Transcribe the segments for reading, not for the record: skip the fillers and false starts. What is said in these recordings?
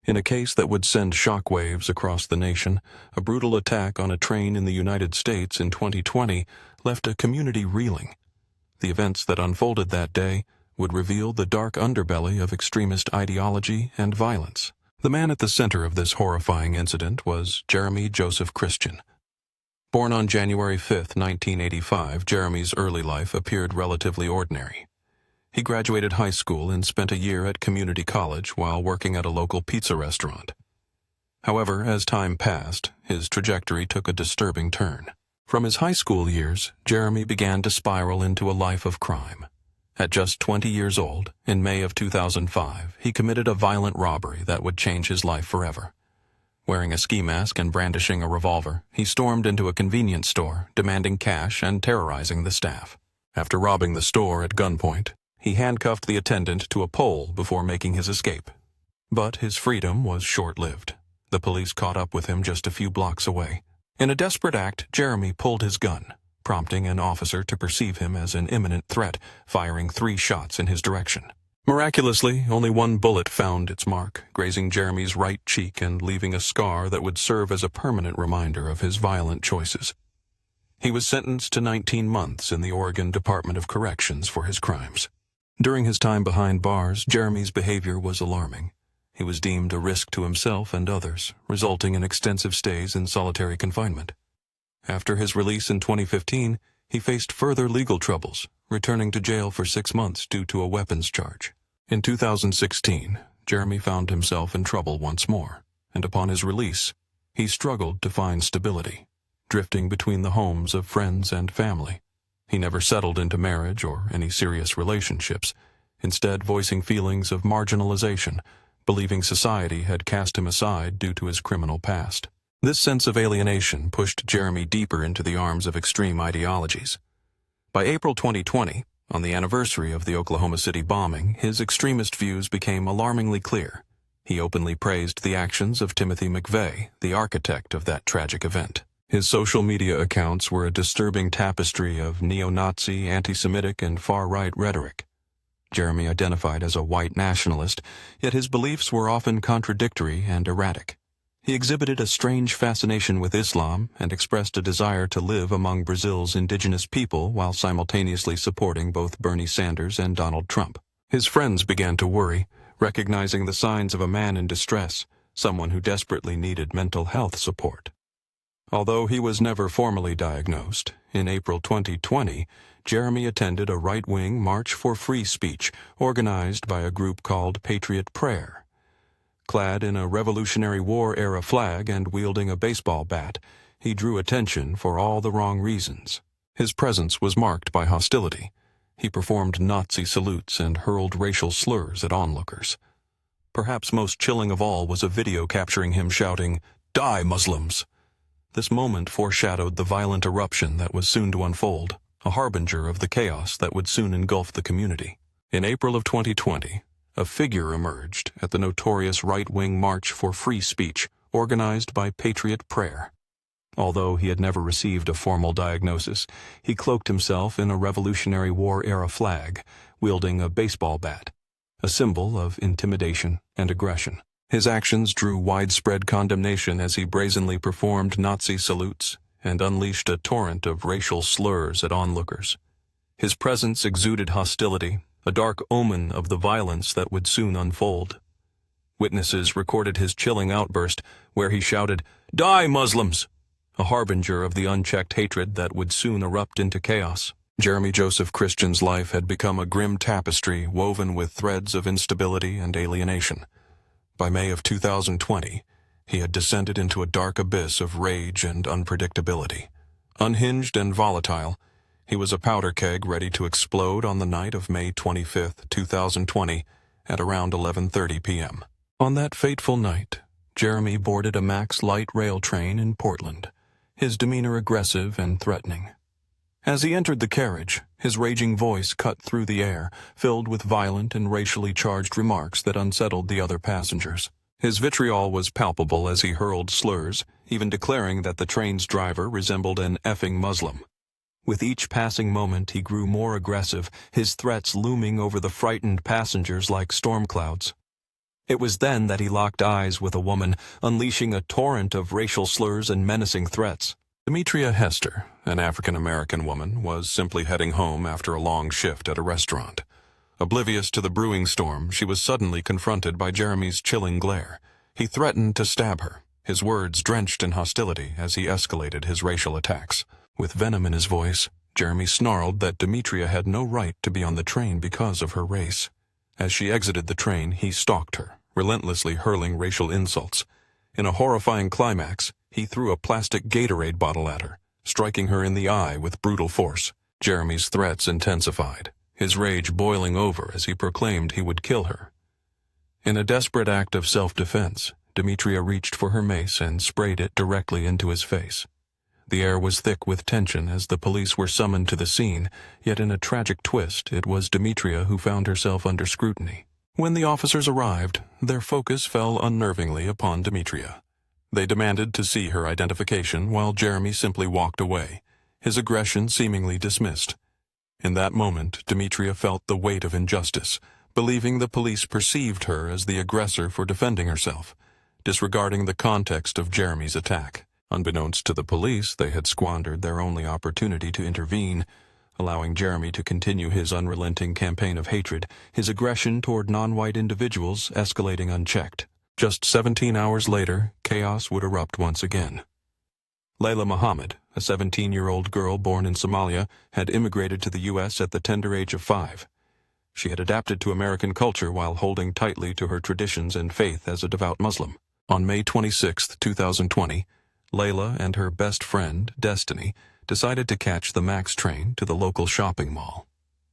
In a case that would send shockwaves across the nation, a brutal attack on a train in the United States in 2020 left a community reeling. The events that unfolded that day would reveal the dark underbelly of extremist ideology and violence. The man at the center of this horrifying incident was Jeremy Joseph Christian. Born on January 5, 1985, Jeremy's early life appeared relatively ordinary. He graduated high school and spent a year at community college while working at a local pizza restaurant. However, as time passed, his trajectory took a disturbing turn. From his high school years, Jeremy began to spiral into a life of crime. At just 20 years old, in May of 2005, he committed a violent robbery that would change his life forever. Wearing a ski mask and brandishing a revolver, he stormed into a convenience store, demanding cash and terrorizing the staff. After robbing the store at gunpoint, he handcuffed the attendant to a pole before making his escape. But his freedom was short-lived. The police caught up with him just a few blocks away. In a desperate act, Jeremy pulled his gun, prompting an officer to perceive him as an imminent threat, firing 3 shots in his direction. Miraculously, only one bullet found its mark, grazing Jeremy's right cheek and leaving a scar that would serve as a permanent reminder of his violent choices. He was sentenced to 19 months in the Oregon Department of Corrections for his crimes. During his time behind bars, Jeremy's behavior was alarming. He was deemed a risk to himself and others, resulting in extensive stays in solitary confinement. After his release in 2015, he faced further legal troubles, returning to jail for 6 months due to a weapons charge. In 2016, Jeremy found himself in trouble once more, and upon his release, he struggled to find stability, drifting between the homes of friends and family. He never settled into marriage or any serious relationships, instead voicing feelings of marginalization, believing society had cast him aside due to his criminal past. This sense of alienation pushed Jeremy deeper into the arms of extreme ideologies. By April 2020, on the anniversary of the Oklahoma City bombing, his extremist views became alarmingly clear. He openly praised the actions of Timothy McVeigh, the architect of that tragic event. His social media accounts were a disturbing tapestry of neo-Nazi, anti-Semitic, and far-right rhetoric. Jeremy identified as a white nationalist, yet his beliefs were often contradictory and erratic. He exhibited a strange fascination with Islam and expressed a desire to live among Brazil's indigenous people while simultaneously supporting both Bernie Sanders and Donald Trump. His friends began to worry, recognizing the signs of a man in distress, someone who desperately needed mental health support. Although he was never formally diagnosed, in April 2020, Jeremy attended a right-wing March for Free Speech organized by a group called Patriot Prayer. Clad in a Revolutionary War-era flag and wielding a baseball bat, he drew attention for all the wrong reasons. His presence was marked by hostility. He performed Nazi salutes and hurled racial slurs at onlookers. Perhaps most chilling of all was a video capturing him shouting, "Die, Muslims!" This moment foreshadowed the violent eruption that was soon to unfold, a harbinger of the chaos that would soon engulf the community. In April of 2020, a figure emerged at the notorious right-wing March for Free Speech, organized by Patriot Prayer. Although he had never received a formal diagnosis, he cloaked himself in a Revolutionary War-era flag, wielding a baseball bat, a symbol of intimidation and aggression. His actions drew widespread condemnation as he brazenly performed Nazi salutes and unleashed a torrent of racial slurs at onlookers. His presence exuded hostility, a dark omen of the violence that would soon unfold. Witnesses recorded his chilling outburst, where he shouted, "Die, Muslims!" a harbinger of the unchecked hatred that would soon erupt into chaos. Jeremy Joseph Christian's life had become a grim tapestry woven with threads of instability and alienation. By May of 2020, he had descended into a dark abyss of rage and unpredictability. Unhinged and volatile, he was a powder keg ready to explode on the night of May 25, 2020, at around 11:30 p.m. On that fateful night, Jeremy boarded a Max light rail train in Portland, his demeanor aggressive and threatening. As he entered the carriage, his raging voice cut through the air, filled with violent and racially charged remarks that unsettled the other passengers. His vitriol was palpable as he hurled slurs, even declaring that the train's driver resembled an effing Muslim. With each passing moment, he grew more aggressive, his threats looming over the frightened passengers like storm clouds. It was then that he locked eyes with a woman, unleashing a torrent of racial slurs and menacing threats. Demetria Hester, an African-American woman, was simply heading home after a long shift at a restaurant. Oblivious to the brewing storm, she was suddenly confronted by Jeremy's chilling glare. He threatened to stab her, his words drenched in hostility as he escalated his racial attacks. With venom in his voice, Jeremy snarled that Demetria had no right to be on the train because of her race. As she exited the train, he stalked her, relentlessly hurling racial insults. In a horrifying climax, he threw a plastic Gatorade bottle at her, striking her in the eye with brutal force. Jeremy's threats intensified, his rage boiling over as he proclaimed he would kill her. In a desperate act of self-defense, Demetria reached for her mace and sprayed it directly into his face. The air was thick with tension as the police were summoned to the scene, yet in a tragic twist, it was Demetria who found herself under scrutiny. When the officers arrived, their focus fell unnervingly upon Demetria. They demanded to see her identification while Jeremy simply walked away, his aggression seemingly dismissed. In that moment, Demetria felt the weight of injustice, believing the police perceived her as the aggressor for defending herself, disregarding the context of Jeremy's attack. Unbeknownst to the police, they had squandered their only opportunity to intervene, allowing Jeremy to continue his unrelenting campaign of hatred, his aggression toward non-white individuals escalating unchecked. Just 17 hours later, chaos would erupt once again. Layla Muhammad, a 17-year-old girl born in Somalia, had immigrated to the U.S. at the tender age of 5. She had adapted to American culture while holding tightly to her traditions and faith as a devout Muslim. On May 26, 2020, Layla and her best friend, Destiny, decided to catch the MAX train to the local shopping mall.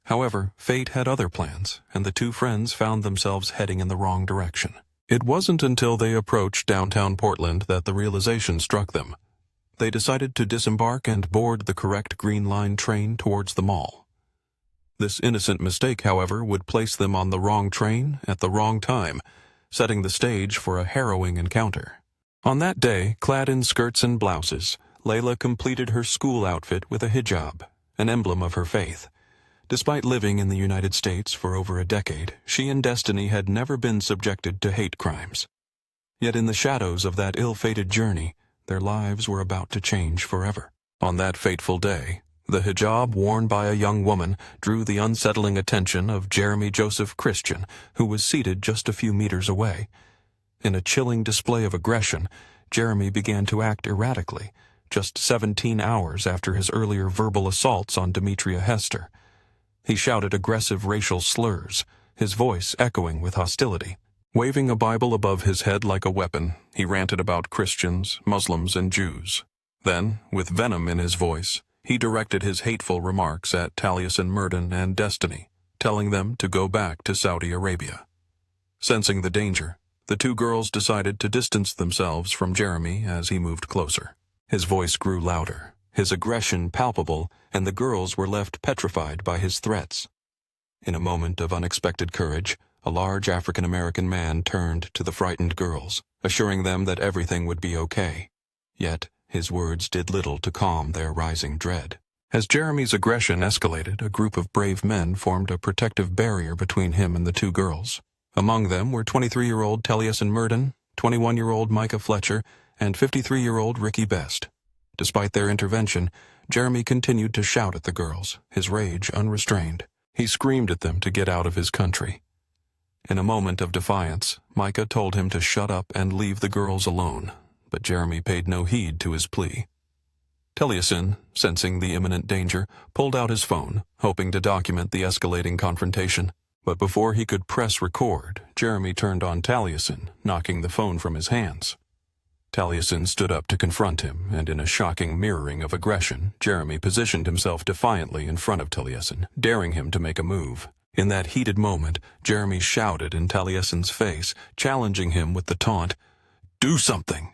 However, fate had other plans, and the two friends found themselves heading in the wrong direction. It wasn't until they approached downtown Portland that the realization struck them. They decided to disembark and board the correct Green Line train towards the mall. This innocent mistake, however, would place them on the wrong train at the wrong time, setting the stage for a harrowing encounter. On that day, clad in skirts and blouses, Layla completed her school outfit with a hijab, an emblem of her faith. Despite living in the United States for over a decade, she and Destiny had never been subjected to hate crimes. Yet in the shadows of that ill-fated journey, their lives were about to change forever. On that fateful day, the hijab worn by a young woman drew the unsettling attention of Jeremy Joseph Christian, who was seated just a few meters away. In a chilling display of aggression, Jeremy began to act erratically, just 17 hours after his earlier verbal assaults on Demetria Hester. He shouted aggressive racial slurs, his voice echoing with hostility. Waving a Bible above his head like a weapon, he ranted about Christians, Muslims, and Jews. Then, with venom in his voice, he directed his hateful remarks at Taliesin Murden and Destiny, telling them to go back to Saudi Arabia. Sensing the danger, the two girls decided to distance themselves from Jeremy as he moved closer. His voice grew louder, his aggression palpable, and the girls were left petrified by his threats. In a moment of unexpected courage, a large African-American man turned to the frightened girls, assuring them that everything would be okay. Yet, his words did little to calm their rising dread. As Jeremy's aggression escalated, a group of brave men formed a protective barrier between him and the two girls. Among them were 23-year-old Taliesin Murden, 21-year-old Micah Fletcher, and 53-year-old Ricky Best. Despite their intervention, Jeremy continued to shout at the girls, his rage unrestrained. He screamed at them to get out of his country. In a moment of defiance, Micah told him to shut up and leave the girls alone, but Jeremy paid no heed to his plea. Taliesin, sensing the imminent danger, pulled out his phone, hoping to document the escalating confrontation. But before he could press record, Jeremy turned on Taliesin, knocking the phone from his hands. Taliesin stood up to confront him, and in a shocking mirroring of aggression, Jeremy positioned himself defiantly in front of Taliesin, daring him to make a move. In that heated moment, Jeremy shouted in Taliesin's face, challenging him with the taunt, "Do something!"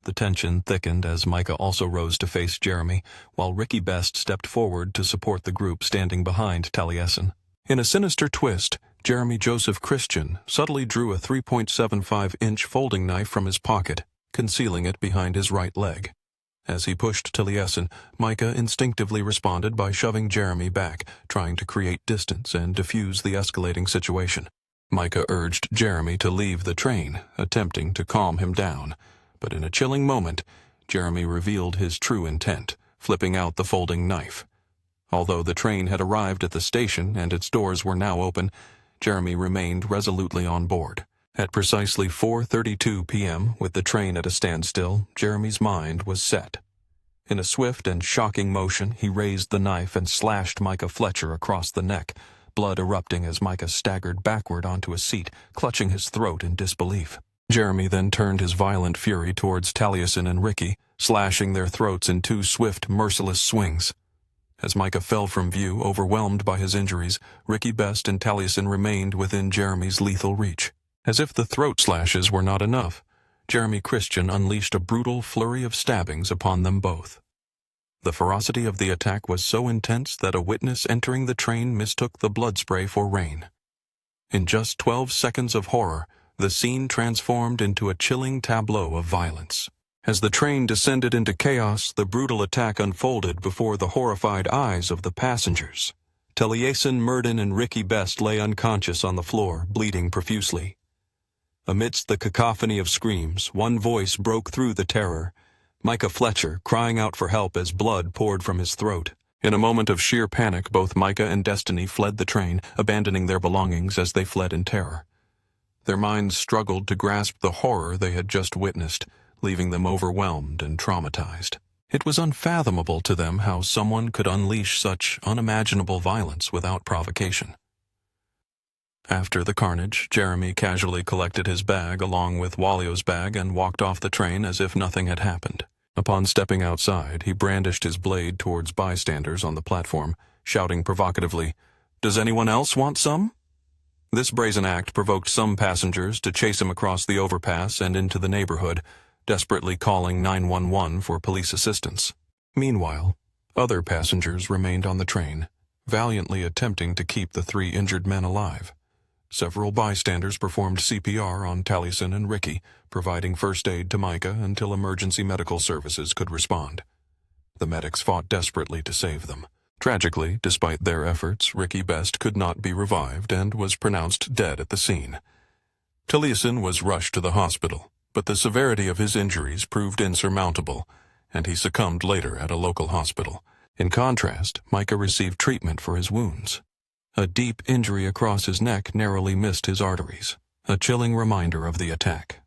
The tension thickened as Micah also rose to face Jeremy, while Ricky Best stepped forward to support the group standing behind Taliesin. In a sinister twist, Jeremy Joseph Christian subtly drew a 3.75-inch folding knife from his pocket, concealing it behind his right leg. As he pushed Taliesin, Micah instinctively responded by shoving Jeremy back, trying to create distance and diffuse the escalating situation. Micah urged Jeremy to leave the train, attempting to calm him down. But in a chilling moment, Jeremy revealed his true intent, flipping out the folding knife. Although the train had arrived at the station and its doors were now open, Jeremy remained resolutely on board. At precisely 4:32 p.m., with the train at a standstill, Jeremy's mind was set. In a swift and shocking motion, he raised the knife and slashed Micah Fletcher across the neck, blood erupting as Micah staggered backward onto a seat, clutching his throat in disbelief. Jeremy then turned his violent fury towards Taliesin and Ricky, slashing their throats in two swift, merciless swings. As Micah fell from view, overwhelmed by his injuries, Ricky Best and Taliesin remained within Jeremy's lethal reach. As if the throat slashes were not enough, Jeremy Christian unleashed a brutal flurry of stabbings upon them both. The ferocity of the attack was so intense that a witness entering the train mistook the blood spray for rain. In just 12 seconds of horror, the scene transformed into a chilling tableau of violence. As the train descended into chaos, the brutal attack unfolded before the horrified eyes of the passengers. Taliesin, Murden, and Ricky Best lay unconscious on the floor, bleeding profusely. Amidst the cacophony of screams, one voice broke through the terror, Micah Fletcher crying out for help as blood poured from his throat. In a moment of sheer panic, both Micah and Destiny fled the train, abandoning their belongings as they fled in terror. Their minds struggled to grasp the horror they had just witnessed, leaving them overwhelmed and traumatized. It was unfathomable to them how someone could unleash such unimaginable violence without provocation. After the carnage, Jeremy casually collected his bag along with Walio's bag and walked off the train as if nothing had happened. Upon stepping outside, he brandished his blade towards bystanders on the platform, shouting provocatively, "Does anyone else want some?" This brazen act provoked some passengers to chase him across the overpass and into the neighborhood, desperately calling 911 for police assistance. Meanwhile, other passengers remained on the train, valiantly attempting to keep the 3 injured men alive. Several bystanders performed CPR on Taliesin and Ricky, providing first aid to Micah until emergency medical services could respond. The medics fought desperately to save them. Tragically, despite their efforts, Ricky Best could not be revived and was pronounced dead at the scene. Taliesin was rushed to the hospital, but the severity of his injuries proved insurmountable, and he succumbed later at a local hospital. In contrast, Micah received treatment for his wounds. A deep injury across his neck narrowly missed his arteries, a chilling reminder of the attack.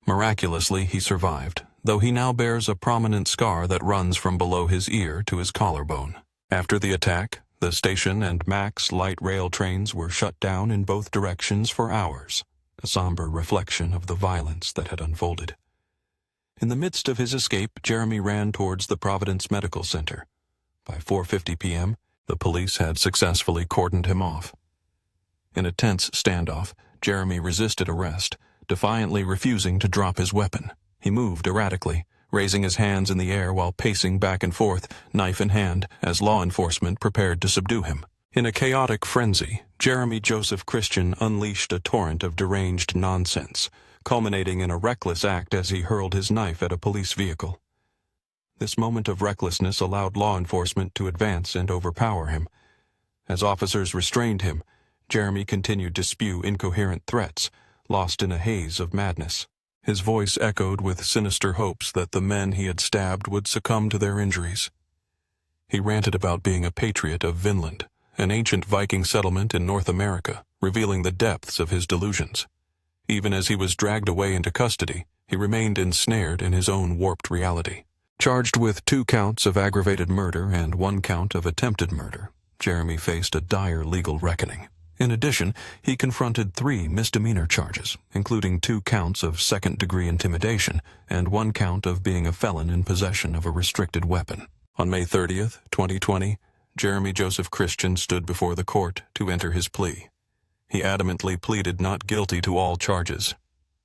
Miraculously, he survived, though he now bears a prominent scar that runs from below his ear to his collarbone. After the attack, the station and Max light rail trains were shut down in both directions for hours, a somber reflection of the violence that had unfolded. In the midst of his escape, Jeremy ran towards the Providence Medical Center. By 4:50 p.m., the police had successfully cordoned him off. In a tense standoff, Jeremy resisted arrest, defiantly refusing to drop his weapon. He moved erratically, raising his hands in the air while pacing back and forth, knife in hand, as law enforcement prepared to subdue him. In a chaotic frenzy, Jeremy Joseph Christian unleashed a torrent of deranged nonsense, culminating in a reckless act as he hurled his knife at a police vehicle. This moment of recklessness allowed law enforcement to advance and overpower him. As officers restrained him, Jeremy continued to spew incoherent threats, lost in a haze of madness. His voice echoed with sinister hopes that the men he had stabbed would succumb to their injuries. He ranted about being a patriot of Vinland, an ancient Viking settlement in North America, revealing the depths of his delusions. Even as he was dragged away into custody, he remained ensnared in his own warped reality. Charged with 2 counts of aggravated murder and 1 count of attempted murder, Jeremy faced a dire legal reckoning. In addition, he confronted 3 misdemeanor charges, including 2 counts of second-degree intimidation and 1 count of being a felon in possession of a restricted weapon. On May 30th, 2020, Jeremy Joseph Christian stood before the court to enter his plea. He adamantly pleaded not guilty to all charges.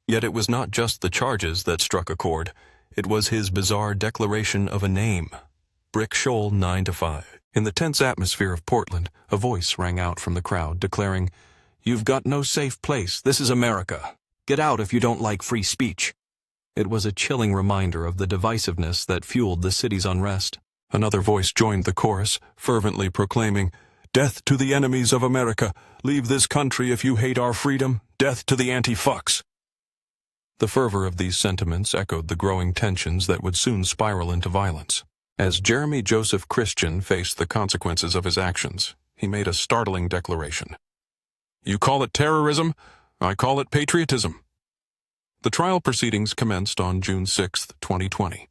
Yet it was not just the charges that struck a chord. It was his bizarre declaration of a name, Brick Shoal 9 to 5. In the tense atmosphere of Portland, a voice rang out from the crowd declaring, "You've got no safe place. This is America. Get out if you don't like free speech." It was a chilling reminder of the divisiveness that fueled the city's unrest. Another voice joined the chorus, fervently proclaiming, "Death to the enemies of America. Leave this country if you hate our freedom. Death to the anti-fucks. The fervor of these sentiments echoed the growing tensions that would soon spiral into violence. As Jeremy Joseph Christian faced the consequences of his actions, he made a startling declaration. "You call it terrorism, I call it patriotism." The trial proceedings commenced on June 6, 2020.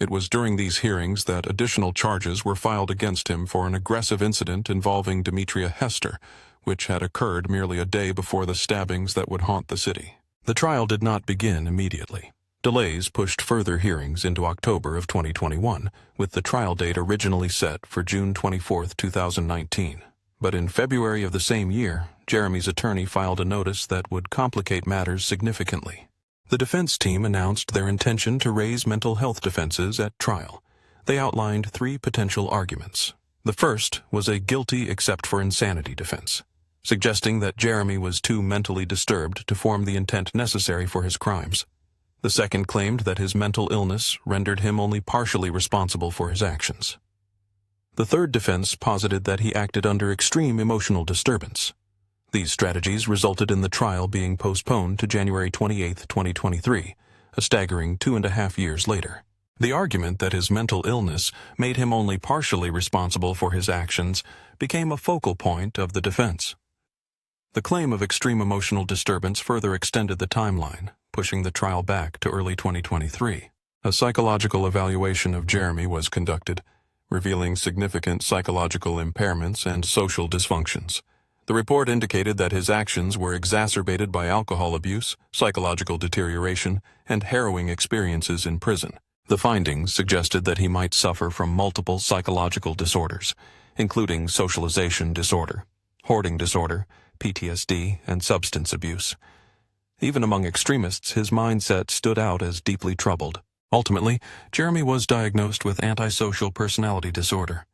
It was during these hearings that additional charges were filed against him for an aggressive incident involving Demetria Hester, which had occurred merely a day before the stabbings that would haunt the city. The trial did not begin immediately. Delays pushed further hearings into October of 2021, with the trial date originally set for June 24, 2019. But in February of the same year, Jeremy's attorney filed a notice that would complicate matters significantly. The defense team announced their intention to raise mental health defenses at trial. They outlined 3 potential arguments. The first was a guilty except for insanity defense, suggesting that Jeremy was too mentally disturbed to form the intent necessary for his crimes. The second claimed that his mental illness rendered him only partially responsible for his actions. The third defense posited that he acted under extreme emotional disturbance. These strategies resulted in the trial being postponed to January 28, 2023, a staggering 2.5 years later. The argument that his mental illness made him only partially responsible for his actions became a focal point of the defense. The claim of extreme emotional disturbance further extended the timeline, pushing the trial back to early 2023. A psychological evaluation of Jeremy was conducted, revealing significant psychological impairments and social dysfunctions. The report indicated that his actions were exacerbated by alcohol abuse, psychological deterioration, and harrowing experiences in prison. The findings suggested that he might suffer from multiple psychological disorders, including socialization disorder, hoarding disorder, PTSD, and substance abuse. Even among extremists, his mindset stood out as deeply troubled. Ultimately, Jeremy was diagnosed with antisocial personality disorder.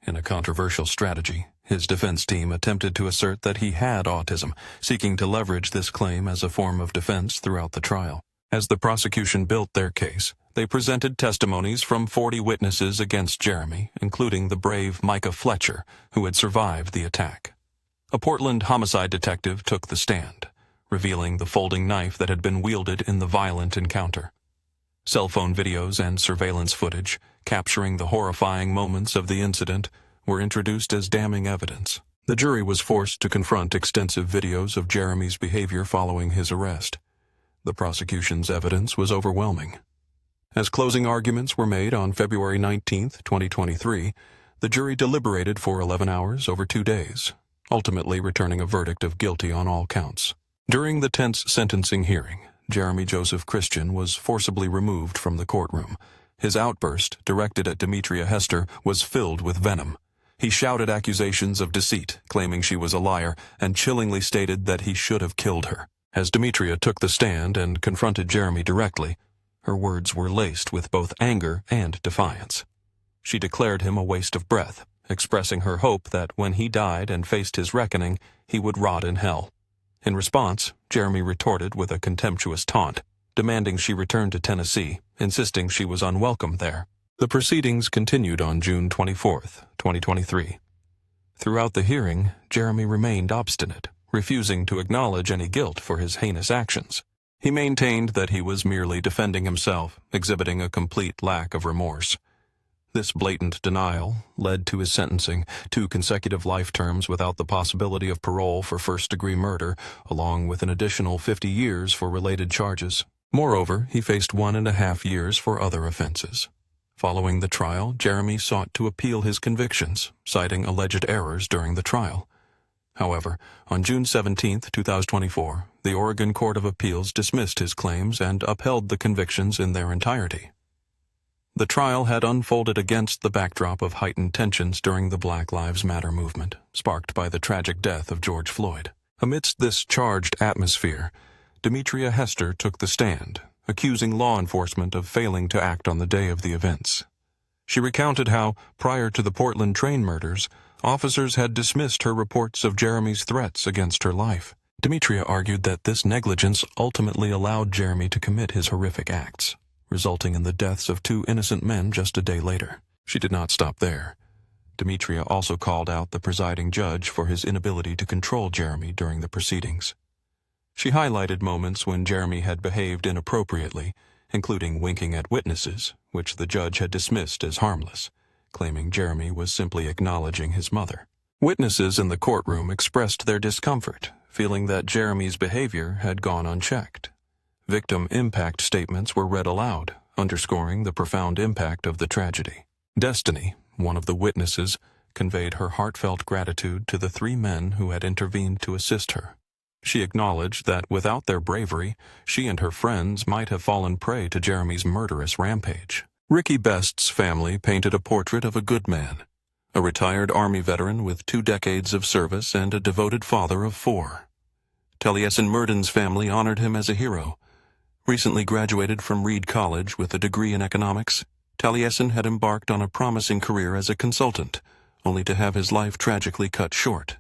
In a controversial strategy, his defense team attempted to assert that he had autism, seeking to leverage this claim as a form of defense throughout the trial. As the prosecution built their case, they presented testimonies from 40 witnesses against Jeremy, including the brave Micah Fletcher, who had survived the attack. A Portland homicide detective took the stand, revealing the folding knife that had been wielded in the violent encounter. Cell phone videos and surveillance footage, capturing the horrifying moments of the incident, were introduced as damning evidence. The jury was forced to confront extensive videos of Jeremy's behavior following his arrest. The prosecution's evidence was overwhelming. As closing arguments were made on February 19, 2023, the jury deliberated for 11 hours over 2 days, ultimately returning a verdict of guilty on all counts. During the tense sentencing hearing, Jeremy Joseph Christian was forcibly removed from the courtroom. His outburst, directed at Demetria Hester, was filled with venom. He shouted accusations of deceit, claiming she was a liar, and chillingly stated that he should have killed her. As Demetria took the stand and confronted Jeremy directly, her words were laced with both anger and defiance. She declared him a waste of breath, expressing her hope that when he died and faced his reckoning, he would rot in hell. In response, Jeremy retorted with a contemptuous taunt, demanding she return to Tennessee, insisting she was unwelcome there. The proceedings continued on June 24, 2023. Throughout the hearing, Jeremy remained obstinate, refusing to acknowledge any guilt for his heinous actions. He maintained that he was merely defending himself, exhibiting a complete lack of remorse. This blatant denial led to his sentencing, 2 consecutive life terms without the possibility of parole for first-degree murder, along with an additional 50 years for related charges. Moreover, he faced 1.5 years for other offenses. Following the trial, Jeremy sought to appeal his convictions, citing alleged errors during the trial. However, on June 17, 2024, the Oregon Court of Appeals dismissed his claims and upheld the convictions in their entirety. The trial had unfolded against the backdrop of heightened tensions during the Black Lives Matter movement, sparked by the tragic death of George Floyd. Amidst this charged atmosphere, Demetria Hester took the stand, accusing law enforcement of failing to act on the day of the events. She recounted how, prior to the Portland train murders, officers had dismissed her reports of Jeremy's threats against her life. Demetria argued that this negligence ultimately allowed Jeremy to commit his horrific acts, resulting in the deaths of 2 innocent men just a day later. She did not stop there. Demetria also called out the presiding judge for his inability to control Jeremy during the proceedings. She highlighted moments when Jeremy had behaved inappropriately, including winking at witnesses, which the judge had dismissed as harmless, claiming Jeremy was simply acknowledging his mother. Witnesses in the courtroom expressed their discomfort, feeling that Jeremy's behavior had gone unchecked. Victim impact statements were read aloud, underscoring the profound impact of the tragedy. Destiny, one of the witnesses, conveyed her heartfelt gratitude to the 3 men who had intervened to assist her. She acknowledged that without their bravery, she and her friends might have fallen prey to Jeremy's murderous rampage. Ricky Best's family painted a portrait of a good man, a retired Army veteran with 2 decades of service and a devoted father of 4. Taliesin Murden's family honored him as a hero. Recently graduated from Reed College with a degree in economics, Taliesin had embarked on a promising career as a consultant, only to have his life tragically cut short.